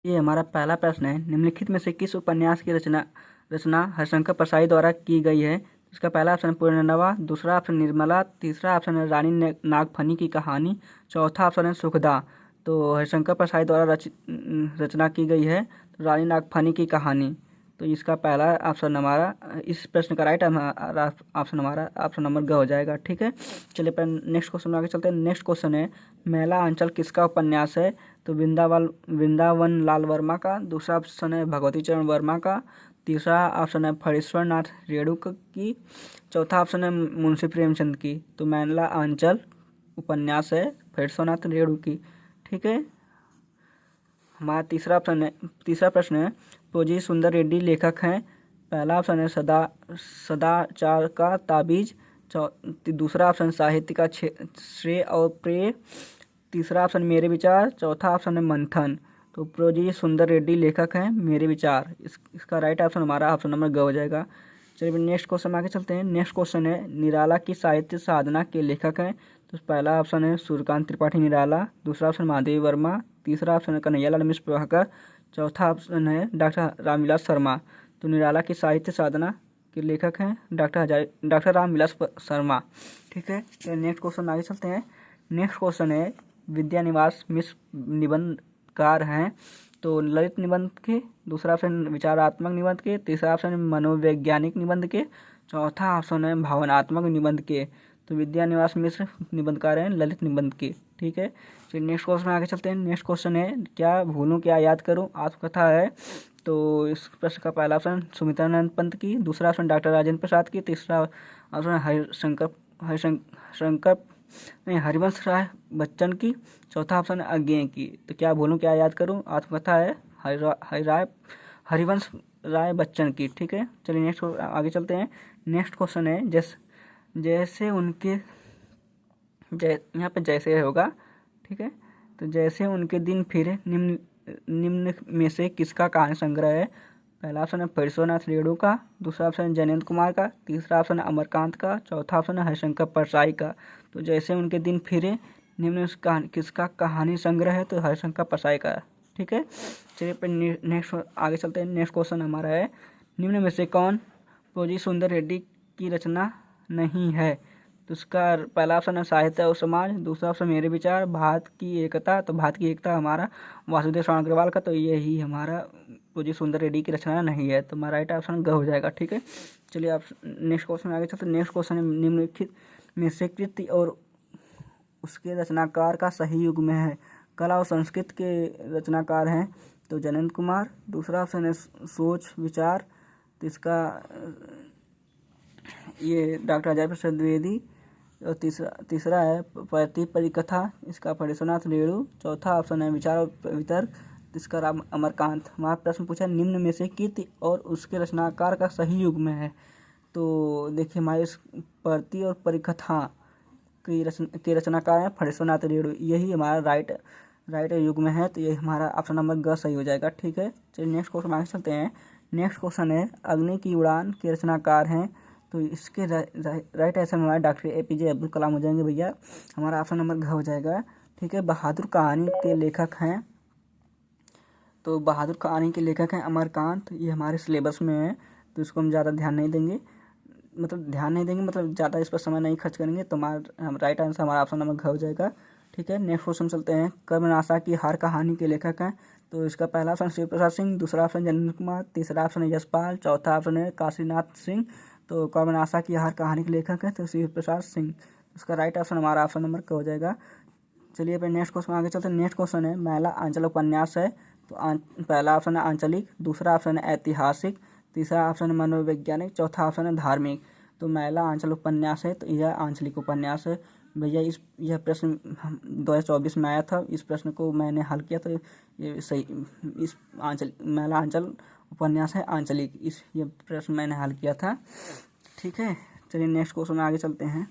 ये हमारा पहला प्रश्न है, निम्नलिखित में से किस उपन्यास की रचना रचना हरिशंकर परसाई द्वारा की गई है। इसका पहला ऑप्शन है पूर्णनवा, दूसरा ऑप्शन निर्मला, तीसरा ऑप्शन है रानी नागफनी की कहानी, चौथा ऑप्शन है सुखदा। तो हरिशंकर परसाई द्वारा रचना की गई है तो रानी नागफनी की कहानी। तो इसका पहला ऑप्शन हमारा, इस प्रश्न का राइट ऑप्शन हमारा ऑप्शन नंबर ग हो जाएगा। ठीक है, चलिए पर नेक्स्ट क्वेश्चन आगे चलते हैं। नेक्स्ट क्वेश्चन है, मैला अंचल किसका उपन्यास है। तो वृंदावन लाल वर्मा का, दूसरा ऑप्शन है भगवती चरण वर्मा का, तीसरा ऑप्शन है फणीश्वर नाथ रेणुक की, चौथा ऑप्शन है मुंशी प्रेमचंद की। तो मैला अंचल उपन्यास है फणीश्वर नाथ रेणु की। ठीक है, हमारा तीसरा प्रश्न है, पोजी सुंदर रेड्डी लेखक हैं। पहला ऑप्शन है सदाचार का ताबीज, दूसरा ऑप्शन साहित्य का श्रेय और प्रेय, तीसरा ऑप्शन मेरे विचार, चौथा ऑप्शन है मंथन। तो प्रोजी सुंदर रेड्डी लेखक हैं मेरे विचार, इसका राइट ऑप्शन हमारा ऑप्शन नंबर ग हो जाएगा। चलिए नेक्स्ट क्वेश्चन आगे चलते हैं। नेक्स्ट क्वेश्चन है, निराला की साहित्य साधना के लेखक हैं। तो पहला ऑप्शन है सूर्यकांत त्रिपाठी निराला, दूसरा ऑप्शन महादेवी वर्मा, तीसरा ऑप्शन है कन्हैयालाल मिश्र प्रभाकर, चौथा ऑप्शन है डॉक्टर रामविलास शर्मा। तो निराला की साहित्य साधना के लेखक हैं डॉक्टर रामविलास शर्मा। ठीक है, तो नेक्स्ट क्वेश्चन आगे चलते हैं। नेक्स्ट क्वेश्चन है, विद्यानिवास मिश्र निबंधकार हैं। तो ललित निबंध के, दूसरा ऑप्शन विचारात्मक निबंध के, तीसरा ऑप्शन मनोवैज्ञानिक निबंध के, चौथा ऑप्शन है भावनात्मक निबंध के। तो विद्यानिवास मिश्र निबंधकार हैं ललित निबंध के। ठीक है, चलिए नेक्स्ट क्वेश्चन आगे चलते हैं। नेक्स्ट क्वेश्चन है, क्या भूलूं क्या याद करूं आत्मकथा है। तो इस प्रश्न का पहला ऑप्शन सुमित्रानंद पंत की, दूसरा ऑप्शन डॉक्टर राजेंद्र प्रसाद की, तीसरा ऑप्शन हरिवंश राय बच्चन की, चौथा ऑप्शन है अज्ञेय की। तो क्या भूलूं क्या याद करूं आत्मकथा है हरिवंश राय बच्चन की। ठीक है, चलिए नेक्स्ट आगे चलते हैं। नेक्स्ट क्वेश्चन है, जैसे उनके यहाँ पे जैसे होगा। ठीक है, तो जैसे उनके दिन फिरे निम्न में से किसका कहानी संग्रह है। पहला ऑप्शन है फणीश्वरनाथ रेणु का, दूसरा ऑप्शन है जयनेंद्र कुमार का, तीसरा ऑप्शन है अमरकांत का, चौथा ऑप्शन है हरिशंकर परसाई का। तो जैसे उनके दिन फिरे निम्न में किसका कहानी संग्रह है। तो हरिशंकर परसाई का। ठीक है, चलिए पर नेक्स्ट आगे चलते हैं। नेक्स्ट क्वेश्चन हमारा है, निम्न में से कौन पोजी सुंदर रेड्डी की रचना नहीं है। तो उसका पहला ऑप्शन है साहित्य और समाज, दूसरा ऑप्शन मेरे विचार, भारत की एकता। तो भारत की एकता हमारा वासुदेव शरण अग्रवाल का। तो यही हमारा पोजी सुंदर रेड्डी की रचना नहीं है। तो हमारा राइट ऑप्शन ग हो जाएगा। ठीक है, चलिए आप नेक्स्ट क्वेश्चन आगे चलते हैं। नेक्स्ट क्वेश्चन है, निम्नलिखित में से कृति और उसके रचनाकार का सही युग में है। कला और संस्कृत के रचनाकार हैं तो जयनेंद्र कुमार, दूसरा ऑप्शन है सोच विचार, तो इसका ये डॉक्टर अजय प्रसाद द्विवेदी, और तीसरा है प्रति परिकथा, इसका फणीश्वरनाथ रेणु, चौथा ऑप्शन है विचार और वितर्क, इसका राम अमरकांत। हमारा प्रश्न पूछा, निम्न में से कृति और उसके रचनाकार का सही युग में है। तो देखिए हमारे प्रति और परिकथा के रचनाकार हैं फणीश्वरनाथ रेणु, यही हमारा राइट युग में है। तो ये हमारा ऑप्शन नंबर ग सही हो जाएगा। ठीक है, चलिए नेक्स्ट क्वेश्चन आगे चलते हैं। नेक्स्ट क्वेश्चन है, अग्नि की उड़ान के रचनाकार हैं। तो इसके राइट आंसर हमारा डॉक्टर APJ अब्दुल कलाम हो जाएंगे भैया, हमारा ऑप्शन नंबर घ हो जाएगा। ठीक है, बहादुर कहानी के लेखक हैं। तो बहादुर कहानी के लेखक हैं अमरकांत, ये हमारे सिलेबस में है तो इसको हम ज़्यादा ध्यान नहीं देंगे, मतलब ज़्यादा इस पर समय नहीं खर्च करेंगे। तो हमारा राइट आंसर हमारा ऑप्शन नंबर घ हो जाएगा। ठीक है, नेक्स्ट क्वेश्चन चलते हैं। कर्मनाशा की हार कहानी के लेखक हैं। तो इसका पहला ऑप्शन शिव प्रसाद सिंह, दूसरा ऑप्शन जयनेंद्र कुमार, तीसरा ऑप्शन है यशपाल, चौथा ऑप्शन है काशीनाथ सिंह। तो कर्मनाशा की हार कहानी के लेखक हैं तो शिव प्रसाद सिंह, इसका राइट ऑप्शन हमारा ऑप्शन नंबर क हो जाएगा। चलिए फिर नेक्स्ट क्वेश्चन आगे चलते हैं। नेक्स्ट क्वेश्चन है, मैला आंचल उपन्यास है। तो पहला ऑप्शन है आंचलिक, दूसरा ऑप्शन है ऐतिहासिक, तीसरा ऑप्शन है मनोवैज्ञानिक, चौथा ऑप्शन है धार्मिक। तो मैला आंचल उपन्यास है तो यह आंचलिक उपन्यास है भैया। यह प्रश्न 2024 में आया था, इस प्रश्न को मैंने हल किया तो ये सही, इस मैला आंचल उपन्यास है आंचलिक, ये प्रश्न मैंने हल किया था। ठीक है, चलिए नेक्स्ट क्वेश्चन में आगे चलते हैं।